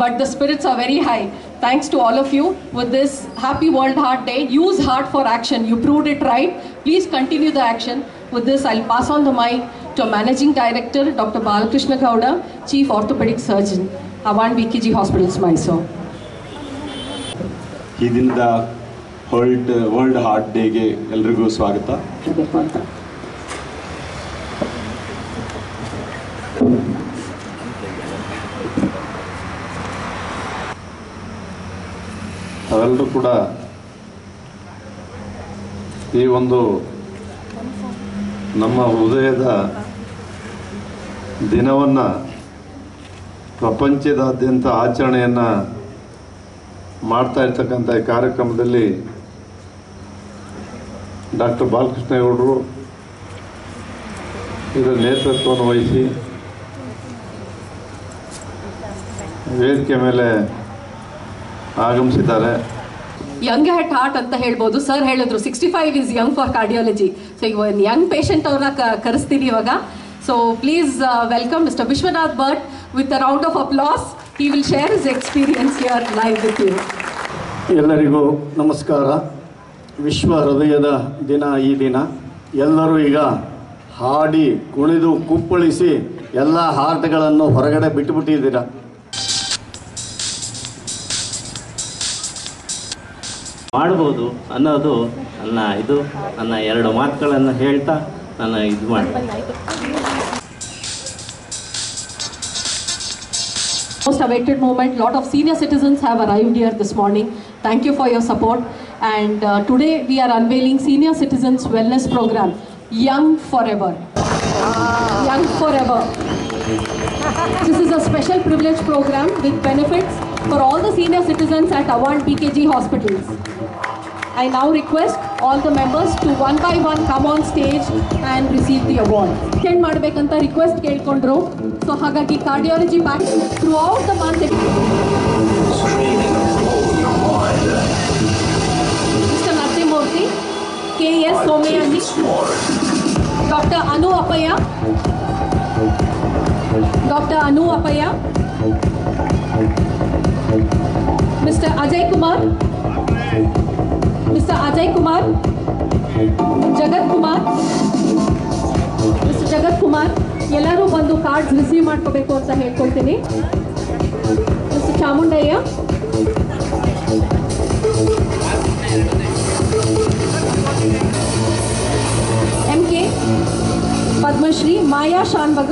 but the spirits are very high. Thanks to all of you with this Happy World Heart Day. Use heart for action. You proved it right. Please continue the action. With this, I'll pass on the mic to Managing Director, Dr. Balakrishna Gowda, Chief Orthopedic Surgeon, Avant BKG Hospitals, Mysore. ಈ ದಿನದ world heart ಡೇಗೆ ಎಲ್ರಿಗೂ ಸ್ವಾಗತ. ತಾವೆಲ್ಲರೂ ಕೂಡ ಈ ಒಂದು ನಮ್ಮ ಹೃದಯದ ದಿನವನ್ನು ಪ್ರಪಂಚದಾದ್ಯಂತ ಆಚರಣೆಯನ್ನು ಮಾಡ್ತಾ ಇರ್ತಕ್ಕಂಥ ಈ ಕಾರ್ಯಕ್ರಮದಲ್ಲಿ ಡಾಕ್ಟರ್ ಬಾಲಕೃಷ್ಣೇಗೌಡರು ಇದರ ನೇತೃತ್ವವನ್ನು ವಹಿಸಿ ವೇದಿಕೆ ಮೇಲೆ ಆಗಮಿಸಿದ್ದಾರೆ. ಯಂಗ್ ಅಟ್ ಹಾರ್ಟ್ ಅಂತ ಹೇಳ್ಬೋದು. ಸರ್ ಹೇಳಿದ್ರು 65 is Young for cardiology. So ಈಗ ಒಂದು ಯಂಗ್ ಪೇಷಂಟ್ ಅವ್ರನ್ನ ಕರೆಸ್ತೀವಿ ಇವಾಗ. So please welcome mister Vishwanath Bhat with a round of applause. He will share his experience here live with you. ಎಲ್ಲರಿಗೂ ನಮಸ್ಕಾರ. ವಿಶ್ವ ಹೃದಯದ ದಿನ ಈ ದಿನ. ಎಲ್ಲರೂ ಈಗ ಹಾಡಿ ಕುಣಿದು ಕುಪ್ಪಳಿಸಿ ಎಲ್ಲ ಹಾರ್ಟ್ಗಳನ್ನು ಹೊರಗಡೆ ಬಿಟ್ಟುಬಿಟ್ಟಿದ್ದೀರ. ಮಾಡ್ಬೋದು ಅನ್ನೋದು ನನ್ನ ಎರಡು ಮಾತುಗಳನ್ನು ಹೇಳ್ತಾ ನಾನು ಇದು ಮಾಡ್ತೀನಿ. Most awaited moment. Lot of senior citizens have arrived here this morning. Thank you for your support. And today we are unveiling Senior Citizens Wellness Program, Young Forever. Young Forever. This is a special privilege program with benefits for all the senior citizens at Avant BKG hospitals. I now request all the members to one by one come on stage and receive the award. Attend ಮಾಡಬೇಕಂತ request ಕೇಳ್ಕೊಂಡ್ರು. So ಹಾಗಾಗಿ cardiology back throughout the month. Mister Narasimhamurthy, KS Somayyaji, doctor Anu Appaiah, mister Ajay Kumar, Jagat Kumar ಎಲ್ಲರೂ ಬಂದು cards receive ಮಾಡ್ಕೋಬೇಕು ಅಂತ ಹೇಳ್ಕೊಳ್ತೀನಿ. Mister Chamundaiah, MK, Padmashri, Maya Shanbhag,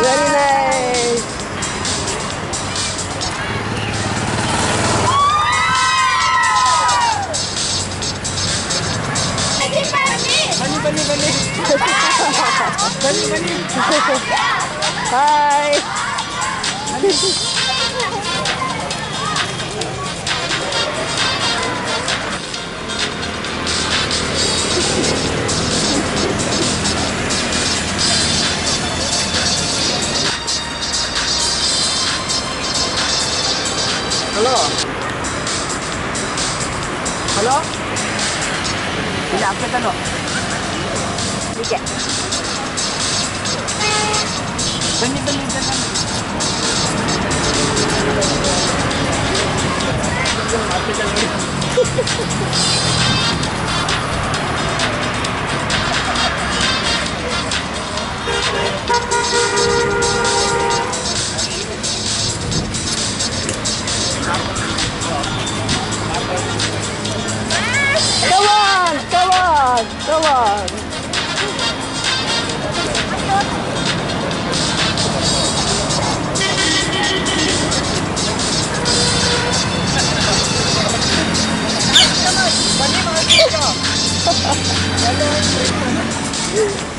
Very nice. Hi. Hello hello ಇಲ್ಲಿ ಹಾಕ್ಬೇಕಲ್ಲೋ ಹೀಗೆ ಬನ್ನಿ ಬನ್ನಿ Come on, come on, come on. Come on,